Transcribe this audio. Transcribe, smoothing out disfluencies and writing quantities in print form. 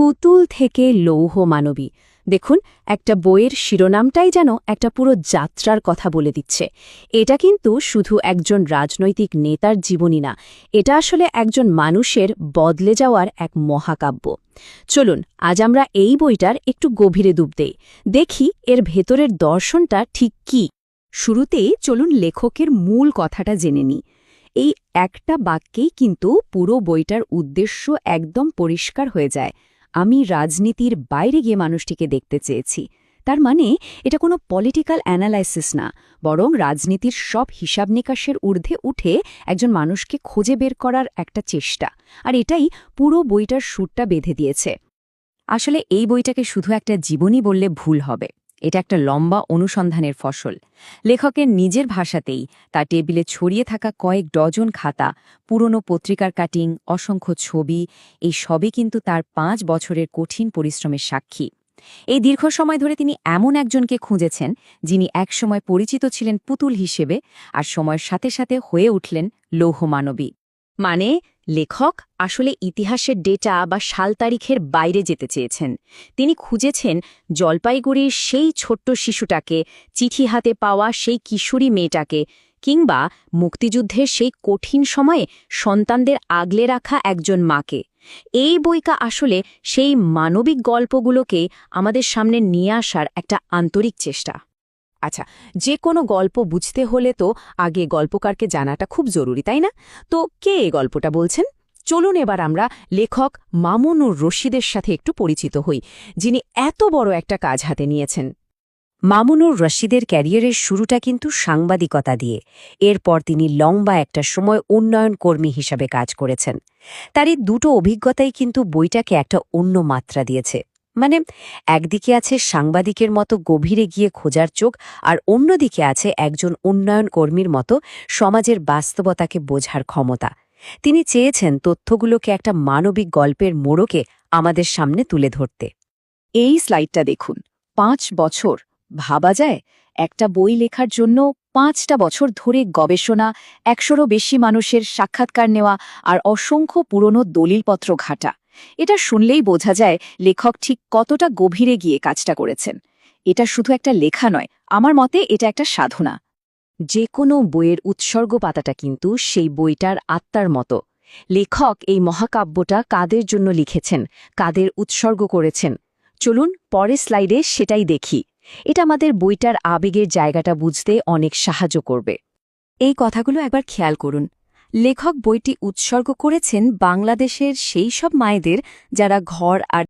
পুতুল থেকে লৌহ মানবী। দেখুন, একটা বইয়ের শিরোনামটাই যেন একটা পুরো যাত্রার কথা বলে দিচ্ছে। এটা কিন্তু শুধু একজন রাজনৈতিক নেতার জীবনী না, এটা আসলে একজন মানুষের বদলে যাওয়ার এক মহাকাব্য। চলুন আজ আমরা এই বইটার একটু গভীরে ডুব দেই, দেখি এর ভেতরের দর্শনটা ঠিক কী। শুরুতেই চলুন লেখকের মূল কথাটা জেনে নিই। এই একটা বাক্যেই কিন্তু পুরো বইটার উদ্দেশ্য একদম পরিষ্কার হয়ে যায়। আমি রাজনীতির বাইরে গিয়ে মানুষটিকে দেখতে চেয়েছি। তার মানে এটা কোনো পলিটিক্যাল অ্যানালাইসিস না, বরং রাজনীতির সব হিসাব নিকাশের ঊর্ধ্বে উঠে একজন মানুষকে খুঁজে বের করার একটা চেষ্টা। আর এটাই পুরো বইটার সুরটা বেঁধে দিয়েছে। আসলে এই বইটাকে শুধু একটা জীবনী বললে ভুল হবে। এটা একটা লম্বা অনুসন্ধানের ফসল। লেখকের নিজের ভাষাতেই তার টেবিলে ছড়িয়ে থাকা কয়েক ডজন খাতা, পুরনো পত্রিকার কাটিং, অসংখ্য ছবি, এই সবই কিন্তু তার ৫ বছরের কঠিন পরিশ্রমের সাক্ষী। এই দীর্ঘ সময় ধরে তিনি এমন একজনকে খুঁজেছেন যিনি একসময় পরিচিত ছিলেন পুতুল হিসেবে, আর সময়ের সাথে সাথে হয়ে উঠলেন লৌহমানবী। মানে লেখক আসলে ইতিহাসের ডেটা বা সাল তারিখের বাইরে যেতে চেয়েছেন। তিনি খুঁজেছেন জলপাইগুড়ির সেই ছোট্ট শিশুটাকে, চিঠি হাতে পাওয়া সেই কিশোরী মেয়েটাকে, কিংবা মুক্তিযুদ্ধের সেই কঠিন সময়ে সন্তানদের আগলে রাখা একজন মাকে। এই বইটা আসলে সেই মানবিক গল্পগুলোকে আমাদের সামনে নিয়ে আসার একটা আন্তরিক চেষ্টা। আচ্ছা, যে কোনো গল্প বুঝতে হলে তো আগে গল্পকারকে জানাটা খুব জরুরি, তাই না? তো কে এই গল্পটা বলছেন? চলুন এবার আমরা লেখক মামুনুর রশিদের সাথে একটু পরিচিত হই, যিনি এত বড় একটা কাজ হাতে নিয়েছেন। মামুনুর রশিদের ক্যারিয়ারের শুরুটা কিন্তু সাংবাদিকতা দিয়ে। এরপর তিনি লম্বা একটা সময় উন্নয়ন কর্মী হিসাবে কাজ করেছেন। তার এই দুটো অভিজ্ঞতাই কিন্তু বইটাকে একটা অন্য মাত্রা দিয়েছে। মানে একদিকে আছে সাংবাদিকের মতো গভীরে গিয়ে খোঁজার চোখ, আর অন্যদিকে আছে একজন উন্নয়ন কর্মীর মতো সমাজের বাস্তবতাকে বোঝার ক্ষমতা। তিনি চেয়েছেন তথ্যগুলোকে একটা মানবিক গল্পের মোড়কে আমাদের সামনে তুলে ধরতে। এই স্লাইডটা দেখুন, ৫ বছর। ভাবা যায় একটা বই লেখার জন্য ৫টা বছর ধরে গবেষণা, ১০০রও বেশি মানুষের সাক্ষাৎকার নেওয়া আর অসংখ্য পুরনো দলিলপত্র ঘাটা। এটা শুনলেই বোঝা যায় লেখক ঠিক কতটা গভীরে গিয়ে কাজটা করেছেন। এটা শুধু একটা লেখা নয়, আমার মতে এটা একটা সাধনা। যে কোনো বইয়ের উৎসর্গ পাতাটা কিন্তু সেই বইটার আত্মার মতো। লেখক এই মহাকাব্যটা কাদের জন্য লিখেছেন, কাদের উৎসর্গ করেছেন, চলুন পরের স্লাইডে সেটাই দেখি। এটা আমাদের বইটার আবেগের জায়গাটা বুঝতে অনেক সাহায্য করবে। এই কথাগুলো একবার খেয়াল করুন। লেখক বইটি উৎসর্গ করেছেন বাংলাদেশের সেই সব মায়েদের যারা ঘর আর